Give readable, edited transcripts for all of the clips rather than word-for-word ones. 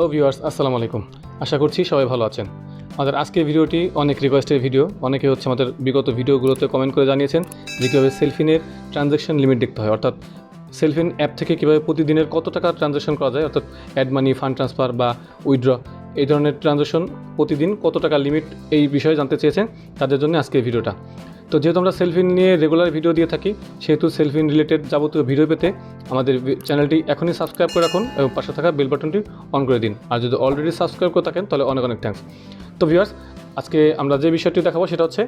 Hello viewers, আসসালামু আলাইকুম। আশা করছি সবাই ভালো আছেন। আমাদের আজকের ভিডিওটি অনেক রিকোয়েস্টের ভিডিও। অনেকে আমাদের বিগত ভিডিওগুলোতে কমেন্ট করে জানিয়েছেন যে কীভাবে সেলফিনের ট্রানজ্যাকশন লিমিট দেখতে হয়, অর্থাৎ সেলফিন অ্যাপ থেকে কীভাবে প্রতিদিনের কত টাকা ট্রানজ্যাকশন করা যায়, অর্থাৎ অ্যাড মানি, ফান্ড ট্রান্সফার বা উইথড্র, এই ধরনের ট্রানজ্যাকশন প্রতিদিন কত টাকা লিমিট, এই বিষয়ে জানতে চেয়েছেন তাদের জন্য আজকের ভিডিওটা। তো যেহেতু আমরা সেলফিন নিয়ে রেগুলার ভিডিও দিয়ে থাকি, সেহেতু সেলফিন রিলেটেড যাবতীয় ভিডিও পেতে আমাদের চ্যানেলটি এখনই সাবস্ক্রাইব করে রাখুন এবং পাশে থাকা বেল বাটনটি অন করে দিন। আর যদি অলরেডি সাবস্ক্রাইব করে থাকেন তাহলে অনেক অনেক থ্যাঙ্কস। তো ভিউয়ার্স, আজকে আমরা যে বিষয়টি দেখাবো সেটা হচ্ছে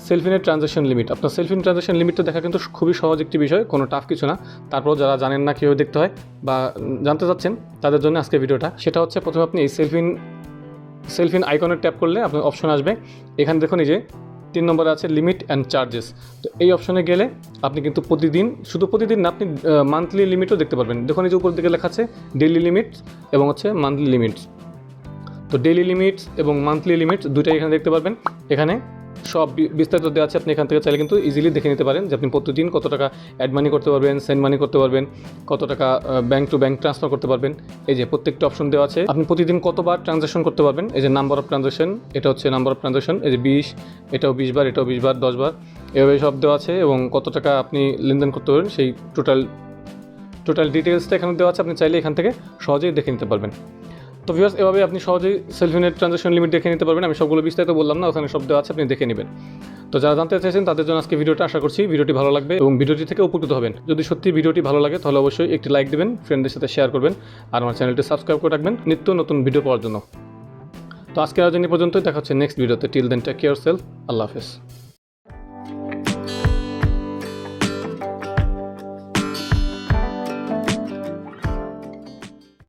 সেলফিনের ট্রানজ্যাকশন লিমিট। আপনার সেলফিন ট্রানজ্যাকশন লিমিটটা দেখা কিন্তু খুবই সহজ একটি বিষয়, কোনো টাফ কিছু না। তারপর যারা জানেন না কীভাবে দেখতে হয় বা জানতে চাচ্ছেন তাদের জন্য আজকে ভিডিওটা। সেটা হচ্ছে, প্রথমে আপনি এই সেলফিন আইকনে ট্যাপ করলে আপনার অপশন আসবে। এখানে দেখুন এই যে 3 নম্বরে আছে লিমিট অ্যান্ড চার্জেস। তো এই অপশনে গেলে আপনি কিন্তু প্রতিদিন না, আপনি মান্থলি লিমিটও দেখতে পারবেন। দেখুন এই যে উপর দিকে লেখা আছে ডেইলি লিমিটস এবং হচ্ছে মান্থলি লিমিটস। তো ডেইলি লিমিটস এবং মান্থলি লিমিটস দুইটাই এখানে দেখতে পারবেন। এখানে সব বিস্তারিত দেওয়া আছে। আপনি এখান থেকে চাইলে কিন্তু ইজিলি দেখে নিতে পারেন যে আপনি প্রতিদিন কত টাকা অ্যাড মানি করতে পারবেন, সেন্ড মানি করতে পারবেন, কত টাকা ব্যাংক টু ব্যাংক ট্রান্সফার করতে পারবেন। এই যে প্রত্যেকটা অপশন দেওয়া আছে। আপনি প্রতিদিন কতবার ট্রানজ্যাকশন করতে পারবেন, এই যে নাম্বার অফ ট্রানজ্যাকশন, এটা হচ্ছে নাম্বার অফ ট্রানজ্যাকশন, এই যে 20, এটাও 20 বার, এটাও 20 বার, 10 বার, এভাবে সব দেওয়া আছে। এবং কত টাকা আপনি লেনদেন করতে পারবেন সেই টোটাল ডিটেলসটা এখানে দেওয়া আছে। আপনি চাইলে এখান থেকে সহজেই দেখে নিতে পারবেন। তো ভিউয়ার্স, এভাবে আপনি সহজেই সেলফিনের ট্রানজ্যাকশন লিমিট দেখে নিতে পারবেন। আমি সবগুলো বিস্তারিত বললাম না, ওখানে সব দেওয়া আছে, আপনি দেখে নেবেন। তো যারা জানতে চাইছেন তাদের জন্য আজকে ভিডিওটা, আশা করছি ভিডিওটি ভালো লাগবে এবং ভিডিওটি থেকে উপকৃত হবেন। যদি সত্যি ভিডিওটি ভালো লাগে তাহলে অবশ্যই একটি লাইক দেবেন, ফ্রেন্ডদের সাথে শেয়ার করবেন, আর আমার চ্যানেলটি সাবস্ক্রাইব করে রাখবেন নিত্য নতুন ভিডিও পাওয়ার জন্য। তো আজকের আয়োজন পর্যন্তই, দেখা হচ্ছে নেক্সট ভিডিওতে। Till then, take care self. আল্লাহ হাফেজ।